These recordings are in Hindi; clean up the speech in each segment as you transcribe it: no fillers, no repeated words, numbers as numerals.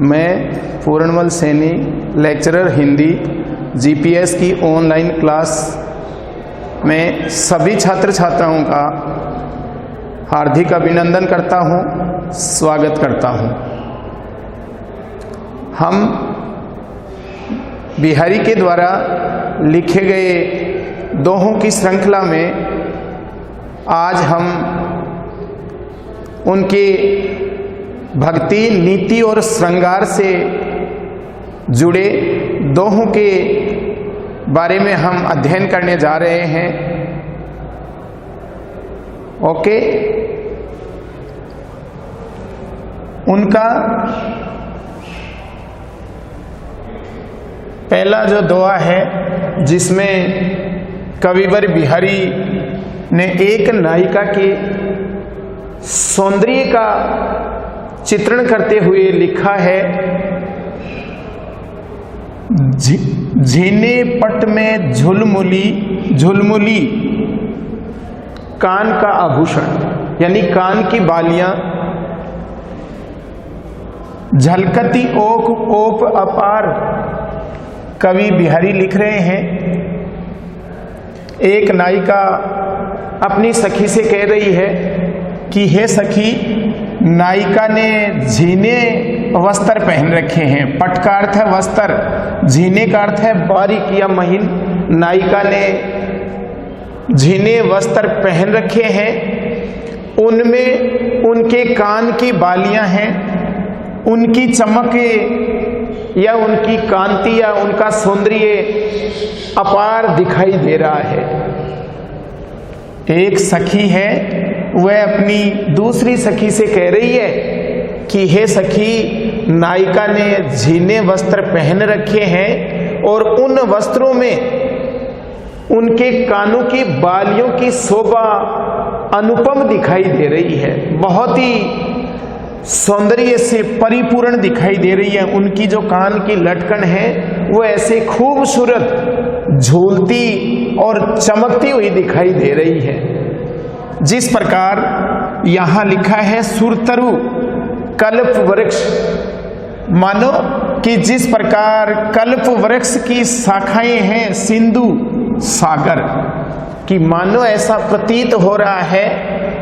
मैं पूर्णमल सैनी, लेक्चरर हिंदी, जीपीएस की ऑनलाइन क्लास में सभी छात्र छात्राओं का हार्दिक अभिनंदन करता हूं, स्वागत करता हूं। हम बिहारी के द्वारा लिखे गए दोहों की श्रृंखला में आज हम उनके भक्ति, नीति और श्रृंगार से जुड़े दोहों के बारे में हम अध्ययन करने जा रहे हैं। ओके, उनका पहला जो दोहा है जिसमें कविवर बिहारी ने एक नायिका के सौंदर्य का चित्रण करते हुए लिखा है, झीने पट में झुलमुली झुलमुली कान का आभूषण, यानी कान की बालियां, झलकती ओक ओप अपार। कवि बिहारी लिख रहे हैं, एक नायिका अपनी सखी से कह रही है कि हे सखी, नायिका ने झीने वस्त्र पहन रखे हैं। पट का अर्थ है वस्त्र, झीने का अर्थ है बारीक या महीन। नायिका ने झीने वस्त्र पहन रखे हैं, उनमें उनके कान की बालियां हैं, उनकी चमक या उनकी कांति या उनका सौंदर्य अपार दिखाई दे रहा है। एक सखी है, वह अपनी दूसरी सखी से कह रही है कि हे सखी, नायिका ने झीने वस्त्र पहन रखे हैं और उन वस्त्रों में उनके कानों की बालियों की शोभा अनुपम दिखाई दे रही है, बहुत ही सौंदर्य से परिपूर्ण दिखाई दे रही है। उनकी जो कान की लटकन है वो ऐसे खूबसूरत झूलती और चमकती हुई दिखाई दे रही है। जिस प्रकार यहां लिखा है सुरतरु कल्प वृक्ष, मानो कि जिस प्रकार कल्प वृक्ष की शाखाएं हैं सिंधु सागर की, मानो ऐसा प्रतीत हो रहा है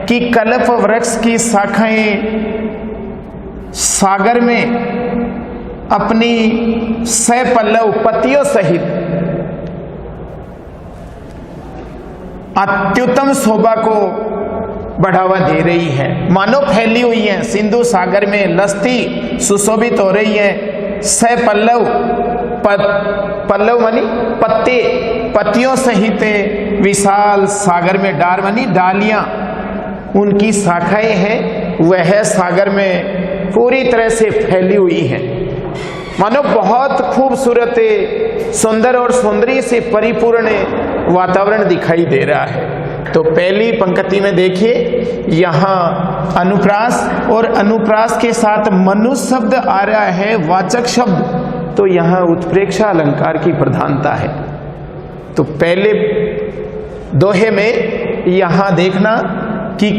कि कल्प वृक्ष की शाखाएं सागर में अपनी सपल्लव पत्तियों सहित अत्युत्तम शोभा को बढ़ावा दे रही है, मानो फैली हुई है। सिंधु सागर में लस्ती सुशोभित हो रही है। सपल्लव, पल्लव मानी पत्ते, पत्तियों सहित विशाल सागर में डार मानी डालियां, उनकी शाखाएं हैं, वह सागर में पूरी तरह से फैली हुई है। मानो बहुत खूबसूरत, सुंदर और सौंदर्य से परिपूर्ण वातावरण दिखाई दे रहा है। तो पहली पंक्ति में देखिए, यहाँ अनुप्रास और अनुप्रास के साथ मनुष्य शब्द आ रहा है, वाचक शब्द, तो यहाँ उत्प्रेक्षा अलंकार की प्रधानता है। तो पहले दोहे में यहाँ देखना कि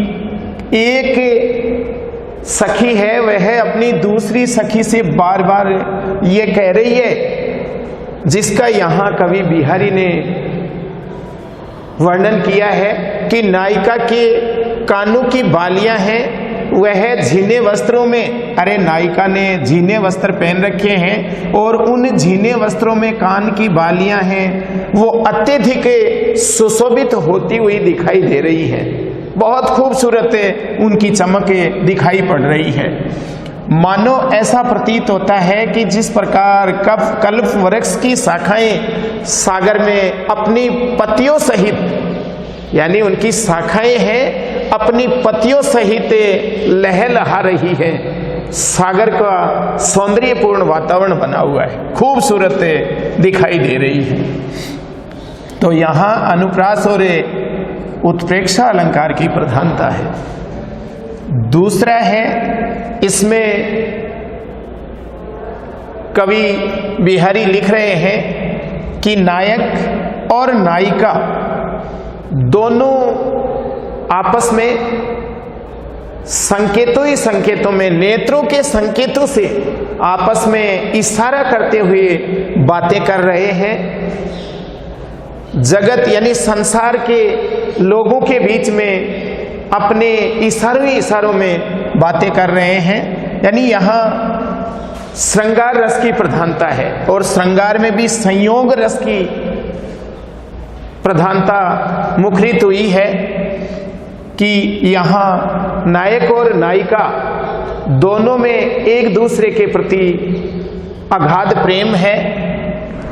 एक सखी है, वह अपनी दूसरी सखी से बार बार ये कह रही है, जिसका यहाँ कवि बिहारी ने वर्णन किया है कि नायिका के कानों की बालियां हैं, वह झीने वस्त्रों में, अरे नायिका ने झीने वस्त्र पहन रखे हैं और उन झीने वस्त्रों में कान की बालियां हैं, वो अत्यधिक सुशोभित होती हुई दिखाई दे रही है, बहुत खूबसूरत उनकी चमकें दिखाई पड़ रही है। मानो ऐसा प्रतीत होता है कि जिस प्रकार कल्प वृक्ष की शाखाएं सागर में अपनी पत्तियों सहित, यानी उनकी शाखाएं हैं, अपनी पत्तियों सहित लहलहा रही है, सागर का सौंदर्यपूर्ण वातावरण बना हुआ है, खूबसूरत दिखाई दे रही है। तो यहाँ अनुप्रास और उत्प्रेक्षा अलंकार की प्रधानता है। दूसरा है, इसमें कवि बिहारी लिख रहे हैं कि नायक और नायिका दोनों आपस में संकेतों ही संकेतों में, नेत्रों के संकेतों से आपस में इशारा करते हुए बातें कर रहे हैं। जगत यानी संसार के लोगों के बीच में अपने इशारों में बातें कर रहे हैं। यानी यहाँ श्रृंगार रस की प्रधानता है और श्रृंगार में भी संयोग रस की प्रधानता मुखरित हुई है कि यहाँ नायक और नायिका दोनों में एक दूसरे के प्रति अगाध प्रेम है।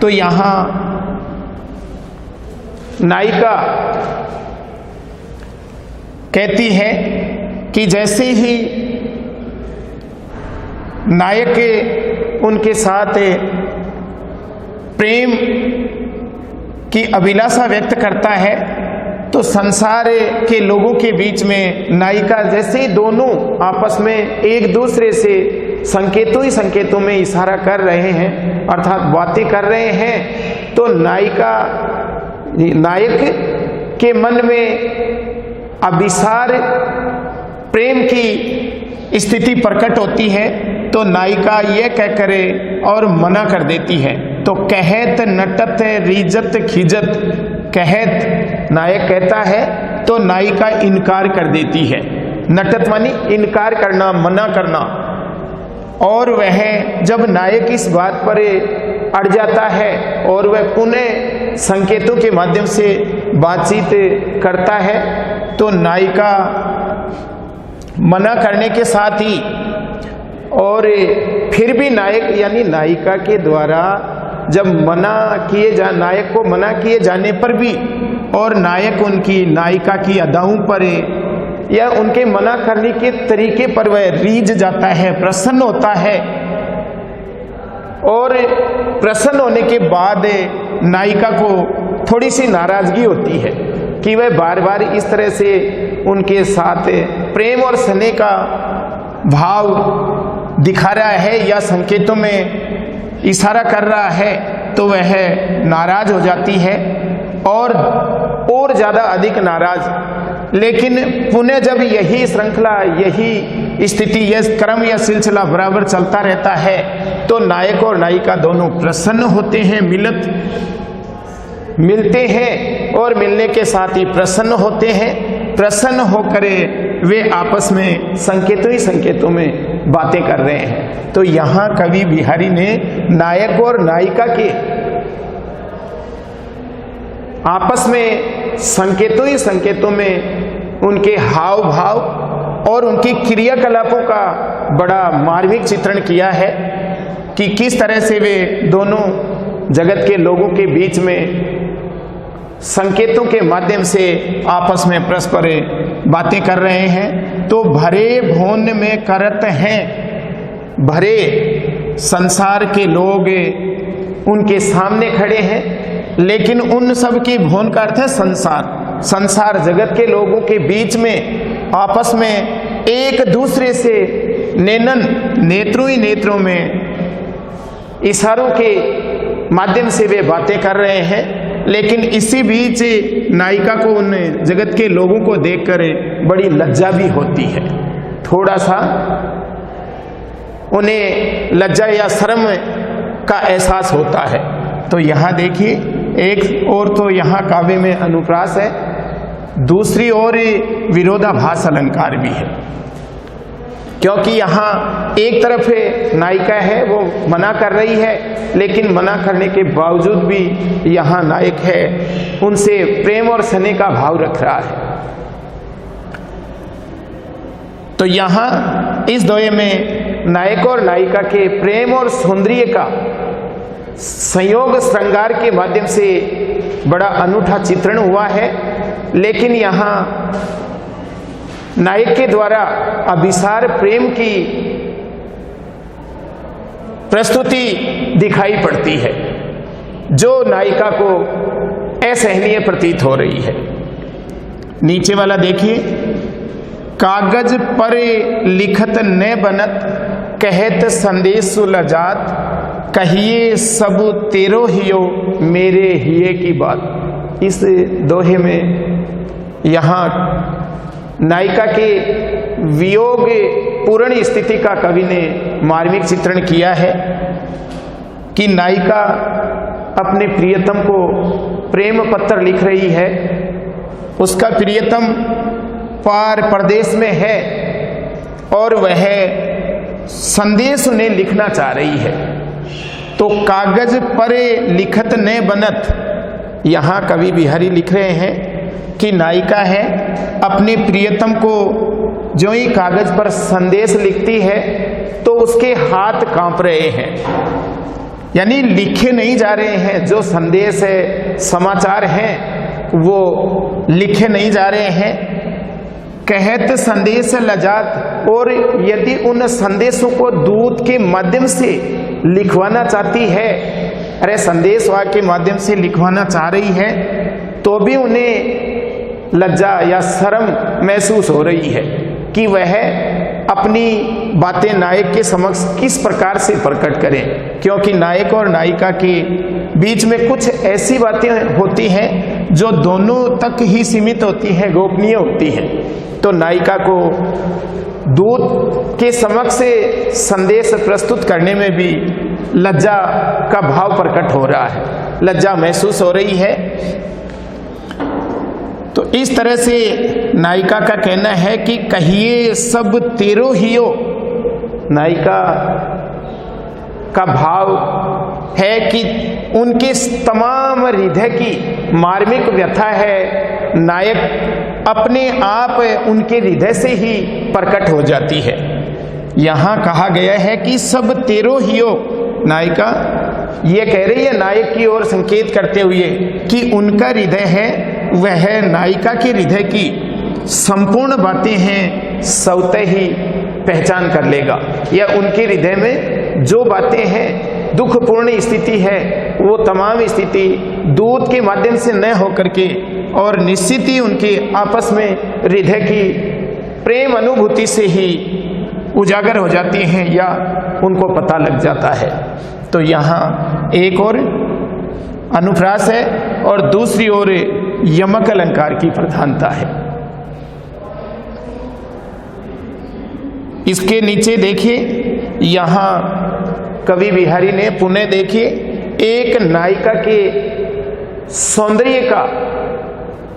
तो यहाँ नायिका कहती है कि जैसे ही नायक उनके साथ प्रेम की अभिलाषा व्यक्त करता है तो संसार के लोगों के बीच में नायिका जैसे ही दोनों आपस में एक दूसरे से संकेतों ही संकेतों में इशारा कर रहे हैं अर्थात बातें कर रहे हैं, तो नायक के मन में अभिसार प्रेम की स्थिति प्रकट होती है। तो नायिका यह कह करे और मना कर देती है। तो कहत नटत रीजत खिजत, कहत नायक कहता है तो नायिका इनकार कर देती है। नटत मानी इनकार करना, मना करना। और वह जब नायक इस बात पर अड़ जाता है और वह पुनः संकेतों के माध्यम से बातचीत करता है तो नायिका मना करने के साथ ही और फिर भी नायक यानी नायिका के द्वारा जब नायक को मना किए जाने पर भी और नायक उनकी नायिका की अदाओं पर या उनके मना करने के तरीके पर वह रीझ जाता है, प्रसन्न होता है। और प्रसन्न होने के बाद नायिका को थोड़ी सी नाराजगी होती है कि वह बार बार इस तरह से उनके साथ प्रेम और स्नेह का भाव दिखा रहा है या संकेतों में इशारा कर रहा है, तो वह नाराज हो जाती है और ज़्यादा अधिक नाराज। लेकिन पुनः जब यही श्रृंखला, यही स्थिति, यह क्रम या सिलसिला बराबर चलता रहता है तो नायक और नायिका दोनों प्रसन्न होते हैं, मिलते हैं और मिलने के साथ ही प्रसन्न होते हैं। प्रसन्न होकर वे आपस में संकेतों ही संकेतों में बातें कर रहे हैं। तो यहाँ कवि बिहारी ने नायक और नायिका के आपस में संकेतों ही संकेतों में उनके हाव भाव और उनकी क्रियाकलापों का बड़ा मार्मिक चित्रण किया है कि किस तरह से वे दोनों जगत के लोगों के बीच में संकेतों के माध्यम से आपस में परस्पर बातें कर रहे हैं। तो भरे भोन में करत हैं, भरे संसार के लोग उनके सामने खड़े हैं, लेकिन उन सब की भोन का अर्थ है संसार जगत के लोगों के बीच में आपस में एक दूसरे से नेत्रों ही नेत्रों में इशारों के माध्यम से वे बातें कर रहे हैं। लेकिन इसी बीच नायिका को उन जगत के लोगों को देखकर बड़ी लज्जा भी होती है, थोड़ा सा उन्हें लज्जा या शर्म का एहसास होता है। तो यहाँ देखिए, एक और तो यहाँ काव्य में अनुप्रास है, दूसरी ओर विरोधाभास अलंकार भी है। क्योंकि यहाँ एक तरफ नायिका है, वो मना कर रही है, लेकिन मना करने के बावजूद भी यहाँ नायक है उनसे प्रेम और स्नेह का भाव रख रहा है। तो यहाँ इस दोहे में नायक और नायिका के प्रेम और सौंदर्य का संयोग श्रृंगार के माध्यम से बड़ा अनूठा चित्रण हुआ है। लेकिन यहाँ नायक के द्वारा अभिसार प्रेम की प्रस्तुति दिखाई पड़ती है, जो नायिका को असहनीय प्रतीत हो रही है। नीचे वाला देखिए, कागज पर लिखत न बनत, कहत संदेश लजात, कहिए सब तेरो हियो, मेरे हिये की बात। इस दोहे में यहाँ नायिका के वियोग पूर्ण स्थिति का कवि ने मार्मिक चित्रण किया है कि नायिका अपने प्रियतम को प्रेम पत्र लिख रही है। उसका प्रियतम पार प्रदेश में है और वह संदेश उन्हें लिखना चाह रही है। तो कागज पर लिखत न बनत, यहाँ कवि बिहारी लिख रहे हैं कि नायिका है अपने प्रियतम को जो ही कागज पर संदेश लिखती है तो उसके हाथ कांप रहे हैं, यानी लिखे नहीं जा रहे हैं। जो संदेश है, समाचार हैं, वो लिखे नहीं जा रहे हैं। कहत संदेश लजात, और यदि उन संदेशों को दूत के माध्यम से लिखवाना चाहती है, अरे संदेश वाहक के माध्यम से लिखवाना चाह रही है, तो भी उन्हें लज्जा या शर्म महसूस हो रही है कि वह अपनी बातें नायक के समक्ष किस प्रकार से प्रकट करें, क्योंकि नायक और नायिका के बीच में कुछ ऐसी बातें होती हैं जो दोनों तक ही सीमित होती हैं, गोपनीय होती हैं। तो नायिका को दूत के समक्ष से संदेश प्रस्तुत करने में भी लज्जा का भाव प्रकट हो रहा है, लज्जा महसूस हो रही है। तो इस तरह से नायिका का कहना है कि कहिए सब तेरो हियो। नायिका का भाव है कि उनके तमाम हृदय की मार्मिक व्यथा है, नायक अपने आप उनके हृदय से ही प्रकट हो जाती है। यहाँ कहा गया है कि सब तेरो हियो। नायिका ये कह रही है नायक की ओर संकेत करते हुए कि उनका हृदय है वह नायिका के हृदय की संपूर्ण बातें हैं स्वतः ही पहचान कर लेगा, या उनके हृदय में जो बातें हैं, दुखपूर्ण स्थिति है, वो तमाम स्थिति दूत के माध्यम से न होकर के और निश्चित ही उनके आपस में हृदय की प्रेम अनुभूति से ही उजागर हो जाती हैं या उनको पता लग जाता है। तो यहाँ एक और अनुप्रास है और दूसरी ओर यमक अलंकार की प्रधानता है। इसके नीचे देखिए, यहाँ कवि बिहारी ने पुनः देखिए एक नायिका के सौंदर्य का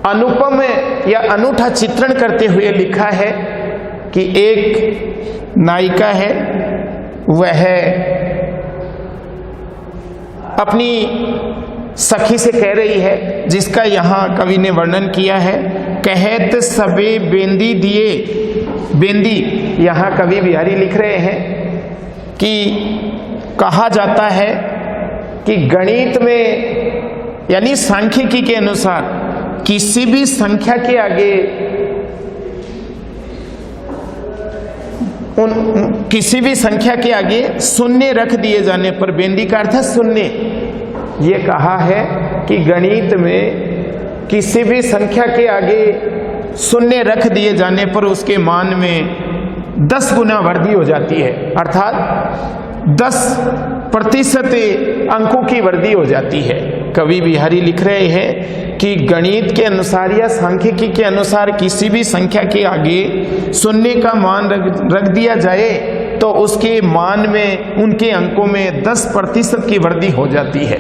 अनुपम या अनूठा चित्रण करते हुए लिखा है कि एक नायिका है वह अपनी सखी से कह रही है, जिसका यहाँ कवि ने वर्णन किया है, कहत सबे बेंदी दिए। बेंदी यहाँ कवि बिहारी लिख रहे हैं कि कहा जाता है कि गणित में यानी सांख्यिकी के अनुसार किसी भी संख्या के आगे किसी भी संख्या के आगे शून्य रख दिए जाने पर, बेंदी का अर्थ है शून्य, ये कहा है कि गणित में किसी भी संख्या के आगे शून्य रख दिए जाने पर उसके मान में 10 गुना वृद्धि हो जाती है, अर्थात 10% अंकों की वृद्धि हो जाती है। कवि बिहारी लिख रहे हैं कि गणित के अनुसार या सांख्यिकी के अनुसार किसी भी संख्या के आगे शून्य का मान रख दिया जाए तो उसके मान में, उनके अंकों में 10% की वृद्धि हो जाती है,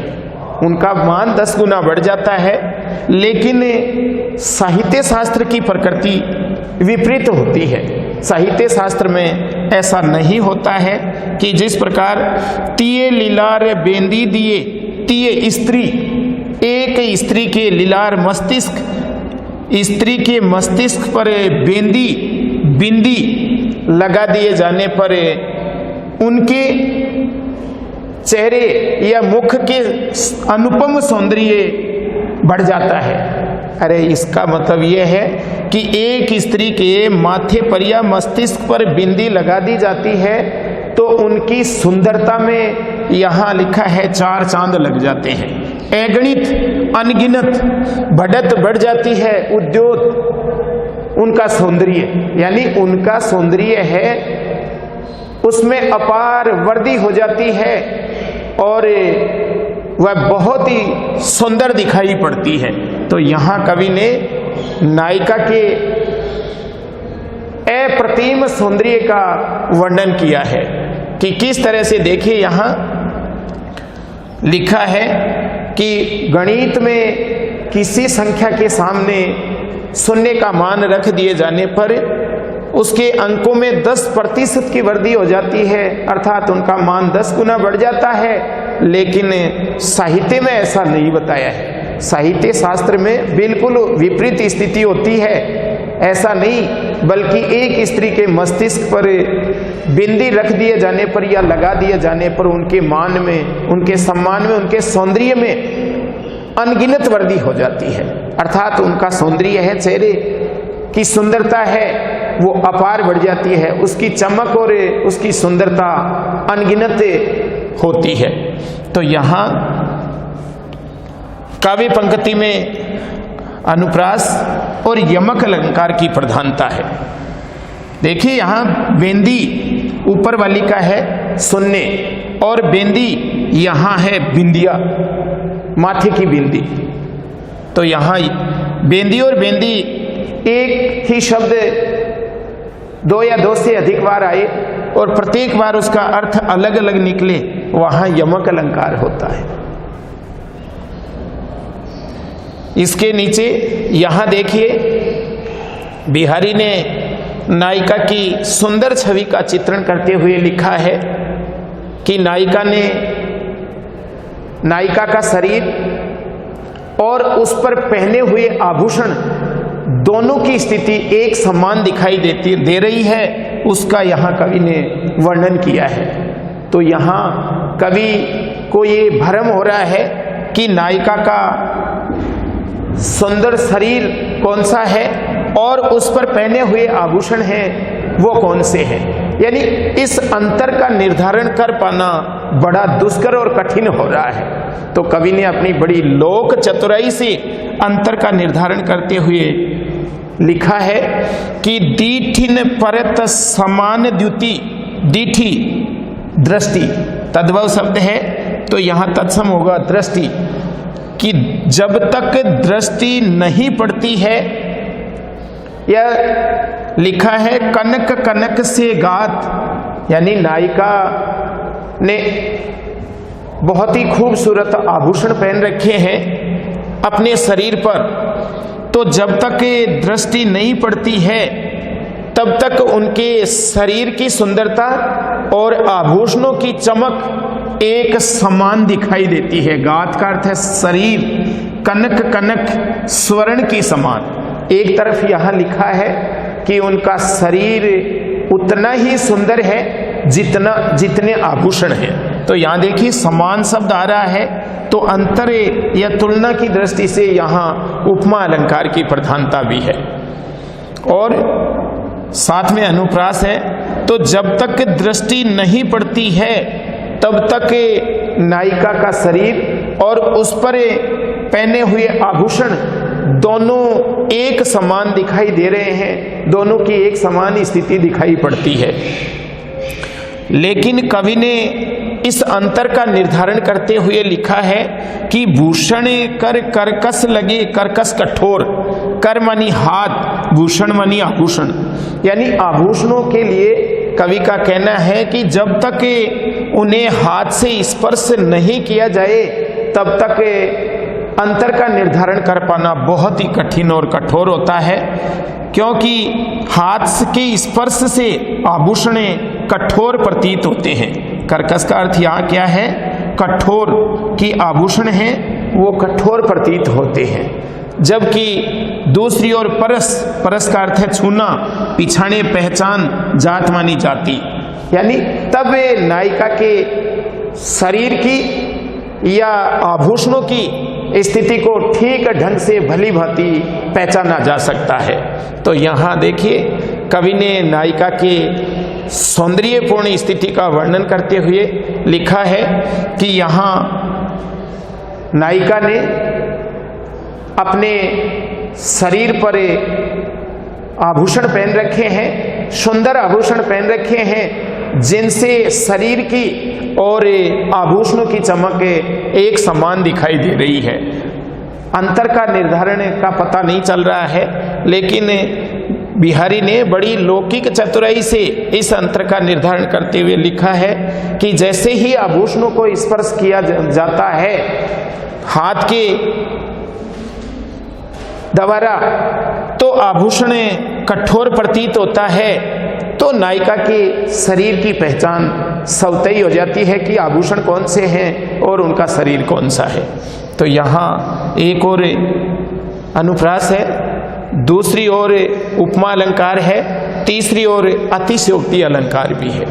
उनका मान 10 गुना बढ़ जाता है। लेकिन साहित्य शास्त्र की प्रकृति विपरीत होती है। साहित्य शास्त्र में ऐसा नहीं होता है कि जिस प्रकार तिये लीलार बेंदी दिए, तिये स्त्री, एक स्त्री के लीलार मस्तिष्क, स्त्री के मस्तिष्क पर बेंदी बिंदी लगा दिए जाने पर उनके चेहरे या मुख के अनुपम सौंदर्य बढ़ जाता है। अरे इसका मतलब यह है कि एक स्त्री के माथे पर या मस्तिष्क पर बिंदी लगा दी जाती है तो उनकी सुंदरता में यहाँ लिखा है 4 चांद लग जाते हैं। अगणित अनगिनत बढ़त बढ़ जाती है उद्योत उनका सौंदर्य, यानी उनका सौंदर्य है उसमें अपार वृद्धि हो जाती है और वह बहुत ही सुंदर दिखाई पड़ती है। तो यहाँ कवि ने नायिका के अप्रतिम सौंदर्य का वर्णन किया है कि किस तरह से। देखिए यहाँ लिखा है कि गणित में किसी संख्या के सामने शून्य का मान रख दिए जाने पर उसके अंकों में 10% की वृद्धि हो जाती है, अर्थात उनका मान 10 गुना बढ़ जाता है। लेकिन साहित्य में ऐसा नहीं बताया है। साहित्य शास्त्र में बिल्कुल विपरीत स्थिति होती है। ऐसा नहीं, बल्कि एक स्त्री के मस्तिष्क पर बिंदी रख दिए जाने पर या लगा दिए जाने पर उनके मान में, उनके सम्मान में, उनके सौंदर्य में अनगिनत वृद्धि हो जाती है। अर्थात उनका सौंदर्य है, चेहरे की सुंदरता है, वो अपार बढ़ जाती है। उसकी चमक और उसकी सुंदरता अनगिनत होती है। तो यहाँ काव्य पंक्ति में अनुप्रास और यमक अलंकार की प्रधानता है। देखिए यहाँ बेंदी ऊपर वाली का है शून्य और बेंदी यहाँ है बिंदिया, माथे की बिंदी। तो यहाँ बेंदी और बेंदी एक ही शब्द 2 या 2 से अधिक बार आए और प्रत्येक बार उसका अर्थ अलग अलग निकले, वहां यमक अलंकार होता है। इसके नीचे यहां देखिए बिहारी ने नायिका की सुंदर छवि का चित्रण करते हुए लिखा है कि नायिका का शरीर और उस पर पहने हुए आभूषण दोनों की स्थिति एक समान दिखाई दे रही है, उसका यहाँ कवि ने वर्णन किया है। तो यहाँ कवि को ये भ्रम हो रहा है कि नायिका का सुंदर शरीर कौन सा है और उस पर पहने हुए आभूषण हैं वो कौन से हैं। यानी इस अंतर का निर्धारण कर पाना बड़ा दुष्कर और कठिन हो रहा है। तो कवि ने अपनी बड़ी लोक चतुराई से अंतर का निर्धारण करते हुए लिखा है कि दीठिन परत समान द्युति, दीठी दृष्टि तद्भव शब्द है, तो यहाँ तत्सम होगा दृष्टि, कि जब तक दृष्टि नहीं पड़ती है, यह लिखा है कनक कनक से गात, यानी नायिका ने बहुत ही खूबसूरत आभूषण पहन रखे हैं अपने शरीर पर, तो जब तक दृष्टि नहीं पड़ती है तब तक उनके शरीर की सुंदरता और आभूषणों की चमक एक समान दिखाई देती है। गात का अर्थ है शरीर, कनक कनक स्वर्ण की समान। एक तरफ यहाँ लिखा है कि उनका शरीर उतना ही सुंदर है जितने आभूषण हैं। तो यहाँ देखिए समान शब्द आ रहा है, तो अंतर या तुलना की दृष्टि से यहाँ उपमा अलंकार की प्रधानता भी है। और साथ में अनुप्रास है, तो जब तक दृष्टि नहीं पड़ती है तब तक नायिका का शरीर और उस पर पहने हुए आभूषण दोनों एक समान दिखाई दे रहे हैं, दोनों की एक समान स्थिति दिखाई पड़ती है। लेकिन कवि ने इस अंतर का निर्धारण करते हुए लिखा है कि भूषण कर करकस लगे, करकस कठोर, कर मानी हाथ, भूषण मानी आभूषण। यानी आभूषणों के लिए कवि का कहना है कि जब तक उन्हें हाथ से स्पर्श नहीं किया जाए तब तक अंतर का निर्धारण कर पाना बहुत ही कठिन और कठोर होता है, क्योंकि हाथ के स्पर्श से आभूषण कठोर प्रतीत होते हैं। कर्कश का अर्थ यहाँ क्या है? कठोर की आभूषण हैं वो कठोर प्रतीत होते हैं। जबकि दूसरी ओर परस, परस का अर्थ है छूना, पिछाने पहचान जात मानी जाती। यानी तब नायिका के शरीर की या आभूषणों की स्थिति को ठीक ढंग से भली भांति पहचाना जा सकता है। तो यहाँ देखिए कवि ने नायिका के सौंदर्यपूर्ण स्थिति का वर्णन करते हुए लिखा है कि यहाँ नायिका ने अपने शरीर पर आभूषण पहन रखे हैं, सुंदर आभूषण पहन रखे हैं, जिनसे शरीर की और आभूषणों की चमक एक समान दिखाई दे रही है। अंतर का निर्धारण का पता नहीं चल रहा है, लेकिन बिहारी ने बड़ी लौकिक चतुराई से इस अंतर का निर्धारण करते हुए लिखा है कि जैसे ही आभूषणों को स्पर्श किया जाता है हाथ के द्वारा तो आभूषण कठोर प्रतीत होता है, तो नायिका के शरीर की पहचान स्वतः हो जाती है कि आभूषण कौन से हैं और उनका शरीर कौन सा है। तो यहाँ एक और अनुप्रास है, दूसरी ओर उपमा अलंकार है, तीसरी ओर अतिशयोक्ति अलंकार भी है।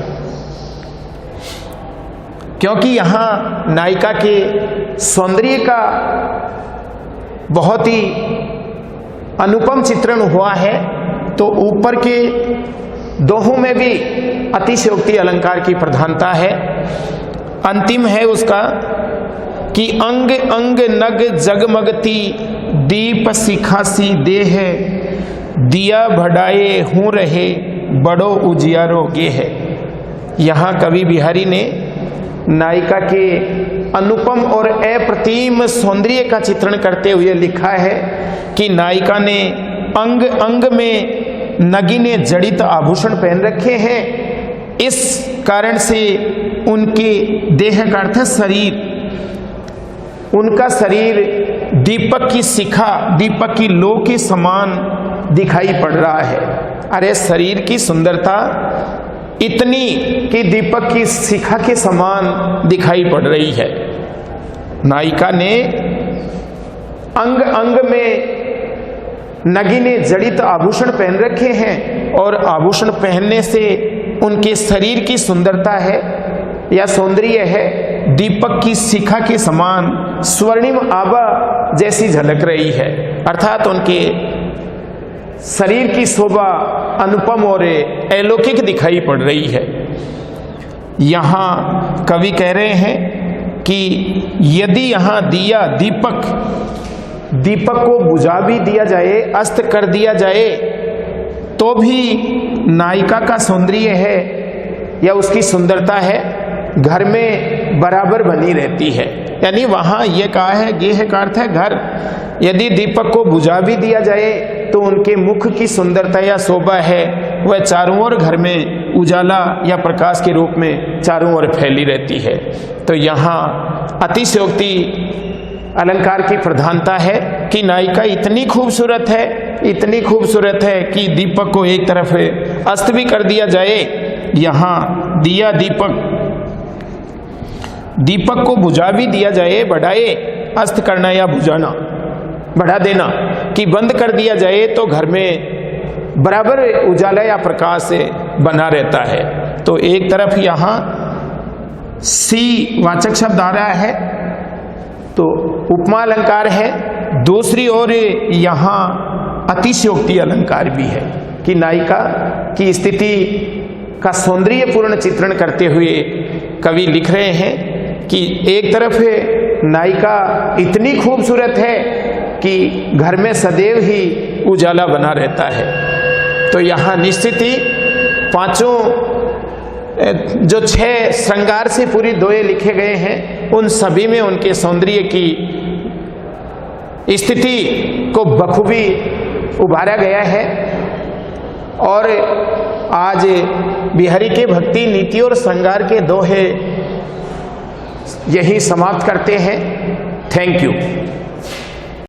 क्योंकि यहाँ नायिका के सौंदर्य का बहुत ही अनुपम चित्रण हुआ है, तो ऊपर के दोहों में भी अतिशयोक्ति अलंकार की प्रधानता है। अंतिम है उसका कि अंग अंग नग जगमगती दीप शिखासी देह दिया भड़ाए हूँ रहे बड़ो उजियारो गे है। यहाँ कवि बिहारी ने नायिका के अनुपम और अप्रतिम सौंदर्य का चित्रण करते हुए लिखा है कि नायिका ने अंग अंग में नगीने जड़ित आभूषण पहन रखे हैं। इस कारण से उनके देह का अर्थ शरीर, उनका शरीर दीपक की शिखा, दीपक की लो के समान दिखाई पड़ रहा है। अरे शरीर की सुंदरता इतनी कि दीपक की शिखा के समान दिखाई पड़ रही है। नायिका ने अंग अंग में नगीने जड़ित आभूषण पहन रखे हैं और आभूषण पहनने से उनके शरीर की सुंदरता है या सौंदर्य है दीपक की शिखा के समान स्वर्णिम आभा जैसी झलक रही है। अर्थात उनके शरीर की शोभा अनुपम और अलौकिक दिखाई पड़ रही है। यहाँ कवि कह रहे हैं कि यदि यहाँ दिया दीपक को बुझा भी दिया जाए, अस्त कर दिया जाए, तो भी नायिका का सौंदर्य है या उसकी सुंदरता है घर में बराबर बनी रहती है। यानी वहाँ ये कहा है, गेह का अर्थ है घर। यदि दीपक को बुझा भी दिया जाए तो उनके मुख की सुंदरता या शोभा है वह चारों ओर घर में उजाला या प्रकाश के रूप में चारों ओर फैली रहती है। तो यहाँ अतिशयोक्ति अलंकार की प्रधानता है कि नायिका इतनी खूबसूरत है कि दीपक को एक तरफ अस्त भी कर दिया जाए। यहाँ दिया दीपक को बुझा भी दिया जाए, बढ़ाए, अस्त करना या बुझाना, बढ़ा देना कि बंद कर दिया जाए तो घर में बराबर उजाला या प्रकाश बना रहता है। तो एक तरफ यहाँ सी वाचक शब्द आ रहा है तो उपमा अलंकार है, दूसरी ओर यहाँ अतिशयोक्ति अलंकार भी है कि नायिका की स्थिति का सौंदर्यपूर्ण चित्रण करते हुए कवि लिख रहे हैं कि एक तरफ नायिका इतनी खूबसूरत है कि घर में सदैव ही उजाला बना रहता है। तो यहाँ निश्चित ही पांचों जो 6 श्रृंगार से पूरी दोहे लिखे गए हैं उन सभी में उनके सौंदर्य की स्थिति को बखूबी उभारा गया है। और आज बिहारी के भक्ति नीति और श्रृंगार के दोहे यही समाप्त करते हैं। Thank you.